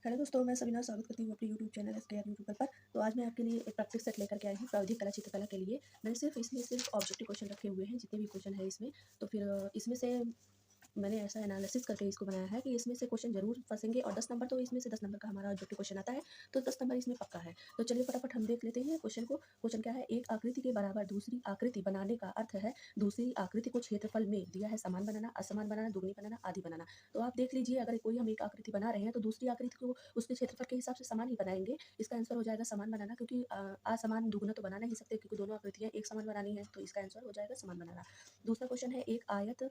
Hello दोस्तों, मैं सबीना स्वागत करती हूँ अपने यूट्यूब चैनल एसकेआर यूट्यूबर पर। तो आज मैं आपके लिए एक प्रैक्टिस सेट लेकर के आई हूँ प्राविधिक कला चित्रकला के लिए। मैंने सिर्फ ऑब्जेक्टिव क्वेश्चन रखे हुए हैं, जितने भी क्वेश्चन है इसमें। तो फिर इसमें से मैंने ऐसा एनालिसिस करके इसको बनाया है कि इसमें से क्वेश्चन जरूर फंसेंगे और 10 नंबर तो इसमें से 10 नंबर का हमारा ऑब्जेक्टिव क्वेश्चन आता है, तो 10 नंबर इसमें पक्का है। तो चलिए फटाफट हम देख लेते हैं क्वेश्चन को। क्वेश्चन क्या है, एक आकृति के बराबर दूसरी आकृति बनाने का अर्थ है दूसरी आकृति को क्षेत्रफल में दिया है समान बनाना, असमान बनाना, दुगनी बनाना, आदि बनाना। तो आप देख लीजिए, अगर कोई हम एक आकृति बना रहे हैं तो दूसरी आकृति को उसके क्षेत्रफल के हिसाब से समान ही बनाएंगे। इसका आंसर हो जाएगा समान बनाना, क्योंकि असमान दुगुना तो बना नहीं सकते, क्योंकि दोनों आकृतियां एक समान बनानी है, तो इसका आंसर हो जाएगा समान बनाना। दूसरा क्वेश्चन है, एक आयत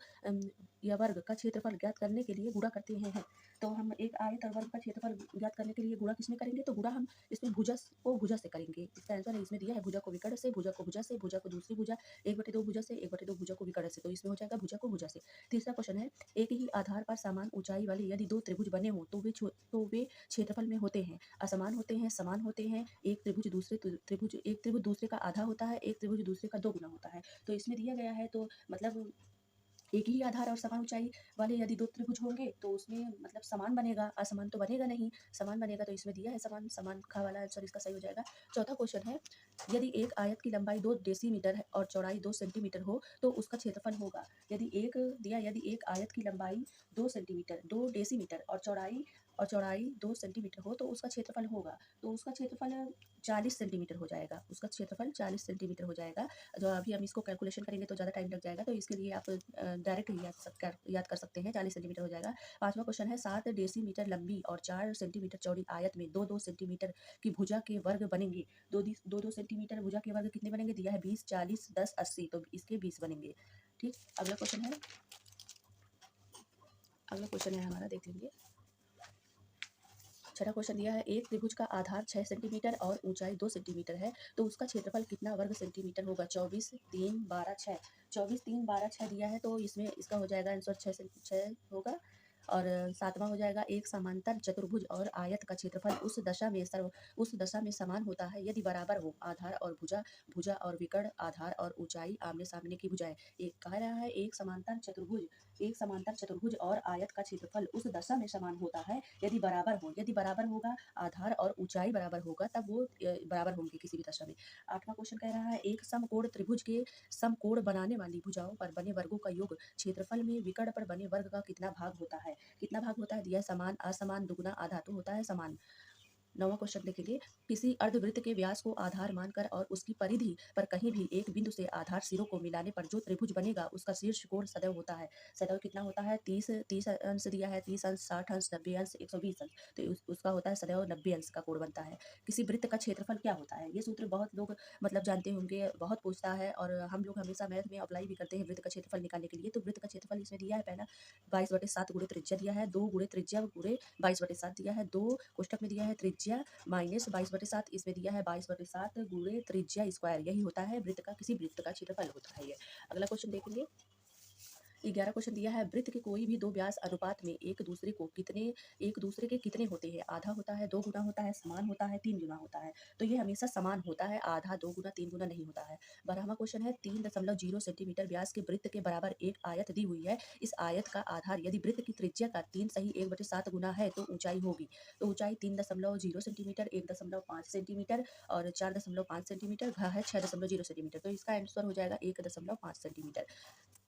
या वर्ग का क्षेत्रफल ज्ञात करने के लिए गुणा करते हैं। तो हम एक आयत और वर्ग का क्षेत्रफल ज्ञात करने के लिए गुणा किसमें करेंगे, तो गुणा हम इसमें भुजा को भुजा से करेंगे। इसका आंसर है, इसमें दिया है भुजा को विकर्ण से, भुजा को भुजा से, भुजा को दूसरी भुजा, 1/2 भुजा से, 1/2 भुजा को विकर्ण से, तो इसमें हो जाएगा भुजा को भुजा से। तीसरा क्वेश्चन है, एक ही आधार पर समान ऊंचाई वाले यदि दो त्रिभुज बने हों तो वे क्षेत्रफल में होते हैं, असमान होते हैं, समान होते हैं। एक त्रिभुज दूसरे का आधा होता है, एक त्रिभुज दूसरे का 2 गुना होता है। तो इसमें दिया गया है, तो मतलब एक ही आधार और समान ऊंचाई वाले यदि दो त्रिभुज होंगे तो उसमें मतलब समान बनेगा, असमान तो बनेगा नहीं। समान बनेगा, तो इसमें दिया है समान, समान का वाला आंसर इसका सही हो जाएगा। चौथा क्वेश्चन है, यदि एक आयत की लंबाई 2 डेसीमीटर है और चौड़ाई 2 सेंटीमीटर हो तो उसका क्षेत्रफल होगा। यदि एक आयत की लंबाई 2 डेसीमीटर और चौड़ाई 2 सेंटीमीटर हो तो उसका क्षेत्रफल होगा। तो उसका क्षेत्रफल 40 सेंटीमीटर हो जाएगा, उसका क्षेत्रफल 40 सेंटीमीटर हो जाएगा। जो अभी हम इसको कैलकुलेशन करेंगे तो ज़्यादा टाइम लग जाएगा, तो इसके लिए आप डायरेक्ट ही याद कर सकते हैं, 40 सेंटीमीटर हो जाएगा। पांचवा क्वेश्चन है, 7 डेसीमीटर लंबी और 4 सेंटीमीटर चौड़ी आयत में 2-2 सेंटीमीटर की भुजा के वर्ग बनेंगे। 2-2 सेंटीमीटर भुजा के वर्ग कितने बनेंगे, दिया है 20, 40, 10, 80, तो इसके 20 बनेंगे। ठीक, अगला क्वेश्चन है हमारा, देख लेंगे। छठा क्वेश्चन दिया है, एक त्रिभुज का आधार 6 सेंटीमीटर और ऊंचाई 2 सेंटीमीटर है, तो उसका क्षेत्रफल कितना वर्ग सेंटीमीटर होगा। 24, 3, 12, 6। 24, 3, 12, 6 दिया है, तो इसमें इसका हो जाएगा आंसर 6 होगा। और सातवां हो जाएगा, एक समांतर चतुर्भुज और आयत का क्षेत्रफल उस दशा में समान होता है यदि बराबर हो आधार और भुजा, भुजा और विकर्ण, आधार और ऊंचाई आमने सामने की भुजाएं। एक कह रहा है, एक समांतर चतुर्भुज और आयत का क्षेत्रफल उस दशा में समान होता है यदि बराबर हो। यदि बराबर होगा, आधार और ऊंचाई बराबर होगा, तब वो बराबर होंगे किसी भी दशा में। आठवां क्वेश्चन कह रहा है, एक समकोण त्रिभुज के समकोण बनाने वाली भुजाओं पर बने वर्गों का योग क्षेत्रफल में विकर्ण पर बने वर्ग का कितना भाग होता है। कितना भाग होता है, दिया है समान, असमान, दुगुना, आधा, तो होता है समान। नौवां क्वेश्चन देखेंगे, किसी अर्धवृत्त के व्यास को आधार मानकर और उसकी परिधि पर कहीं भी एक बिंदु से आधार सिरों को मिलाने पर जो त्रिभुज बनेगा उसका शीर्ष कोण सदैव होता है। सदैव कितना होता है, 30 अंश दिया है, 30 अंश, 60 अंश, 90 अंश, 120 अंश, तो उसका होता है सदैव 90 अंश का कोण बनता है। किसी वृत्त का क्षेत्रफल क्या होता है, ये सूत्र बहुत लोग मतलब जानते होंगे, बहुत पूछता है, और हम लोग हमेशा मैथ में अप्लाई भी करते हैं वृत्त का क्षेत्रफल निकालने के लिए। तो वृत्त का क्षेत्रफल इसमें दिया है, पहला 22/7 गुणे त्रिज्या दिया है, 2 गुणे त्रिज्या गुणे 22/7 दिया है, 2 कोष्टक में दिया है त्रिज्या माइनस 22/7, इसमें दिया है 22/7 गुणे त्रिज्या स्क्वायर, यही होता है वृत्त का, किसी वृत्त का क्षेत्रफल होता है ये। अगला क्वेश्चन देखेंगे। 11 क्वेश्चन दिया है, वृत्त के कोई भी दो व्यास अनुपात में एक दूसरे के कितने होते हैं। आधा होता है, 2 गुना होता है, समान होता है, 3 गुना होता है। तो ये हमेशा समान होता है, आधा 2 गुना 3 गुना नहीं होता है। 12वां क्वेश्चन है, 3.0 सेंटीमीटर व्यास के वृत्त के बराबर एक आयत दी हुई है। इस आयत का आधार यदि वृत्त की त्रिज्या का 3 सही 1/7 गुना है तो ऊंचाई होगी। तो ऊंचाई 3.0 सेंटीमीटर, 1.5 सेंटीमीटर और 4.5 सेंटीमीटर, घ है 6.0 सेंटीमीटर, तो इसका आंसर हो जाएगा 1.5 सेंटीमीटर।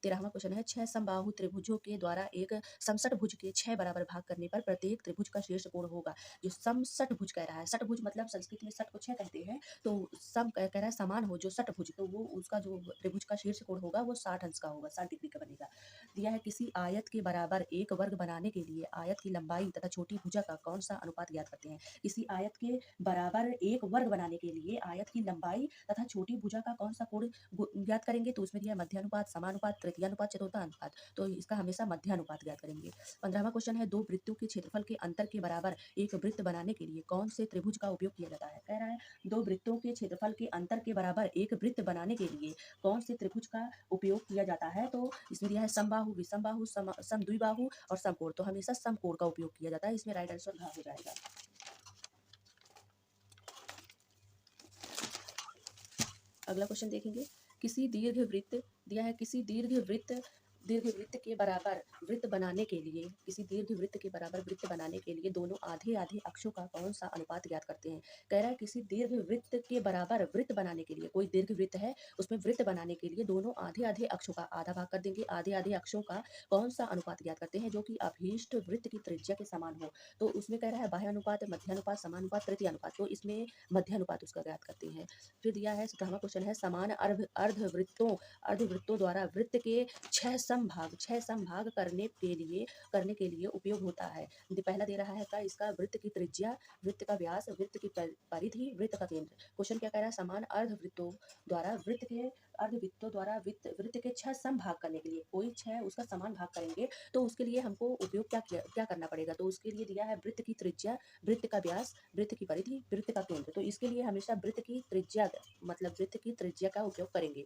13वां क्वेश्चन है, 6 समबाहु त्रिभुजों के द्वारा एक समषटभुज के 6 बराबर भाग करने पर प्रत्येक त्रिभुज का शीर्ष कोण होगा। जो समषटभुज कह रहा है, षटभुज मतलब संस्कृत में षट को 6 कहते हैं, तो सम कह रहा है समान हो जो षटभुज, तो वो उसका जो त्रिभुज का शीर्ष कोण होगा वो 60 अंश का होगा, 60 डिग्री का बनेगा। दिया है, किसी आयत के बराबर एक वर्ग बनाने के लिए आयत की लंबाई तथा छोटी भुजा का कौन सा अनुपात ज्ञात करते हैं। किसी आयत के बराबर एक वर्ग बनाने के लिए आयत की लंबाई तथा छोटी भुजा का कौन सा कोण ज्ञात करेंगे, तो उसमें दिया है मध्यानुपात, समानुपात, तृतीयानुपात, चतुर्थानुपात, तो इसका हमेशा मध्यानुपात ज्ञात करेंगे। 15वां क्वेश्चन है, दो वृत्तों के क्षेत्रफल के अंतर के बराबर एक वृत्त बनाने के लिए कौन से त्रिभुज का उपयोग किया जाता है। कह रहा है, दो वृत्तों के क्षेत्रफल के अंतर के बराबर एक वृत्त बनाने के लिए कौन से त्रिभुज का उपयोग किया जाता है, तो इसमें दिया है समबाहु, विषमबाहु, समद्विबाहु और समकोण, तो हमेशा समकोण का उपयोग किया जाता है, इसमें राइट आंसर घ हो जाएगा। अगला क्वेश्चन देखेंगे, किसी दीर्घ वृत्त दिया है, किसी दीर्घ वृत्त दीर्घवृत्त के बराबर वृत्त बनाने के लिए किसी दीर्घवृत्त के बराबर वृत्त बनाने के लिए दोनों आधे-आधे अक्षों का कौन-सा अनुपात ज्ञात करते हैं? कह रहा है किसी दीर्घवृत्त के बराबर वृत्त बनाने के लिए कोई दीर्घवृत्त है, उसमें वृत्त बनाने के लिए दोनों आधे-आधे अक्षों का आधा भाग कर देंगे, आधे-आधे अक्षों का कौन-सा अनुपात ज्ञात करते हैं जो कि अभीष्ट वृत्त की त्रिज्या के समान हो? तो उसमें कह रहा है बाह्य अनुपात, मध्य अनुपात, समानुपात, तृतीय अनुपात। तो इसमें मध्य अनुपात उसका ज्ञात करते हैं। फिर दिया है 17वां क्वेश्चन है समान अर्धवृत्तों द्वारा वृत्त के 6 समभाग करने के लिए उपयोग होता है। पहला दे रहा है का इसका वृत्त की त्रिज्या, वृत्त का व्यास, वृत्त की परिधि, वृत्त का केंद्र। क्वेश्चन क्या कह रहा है समान अर्धवृत्तों द्वारा वृत्त के 6 समभाग करने के लिए कोई 6 उसका समान भाग करेंगे तो उसके लिए हमको उपयोग क्या करना पड़ेगा? तो उसके लिए दिया है वृत्त की त्रिज्या, वृत्त का व्यास, वृत्त की परिधि, वृत्त का केंद्र। तो इसके लिए हमेशा वृत्त की त्रिज्या का उपयोग करेंगे।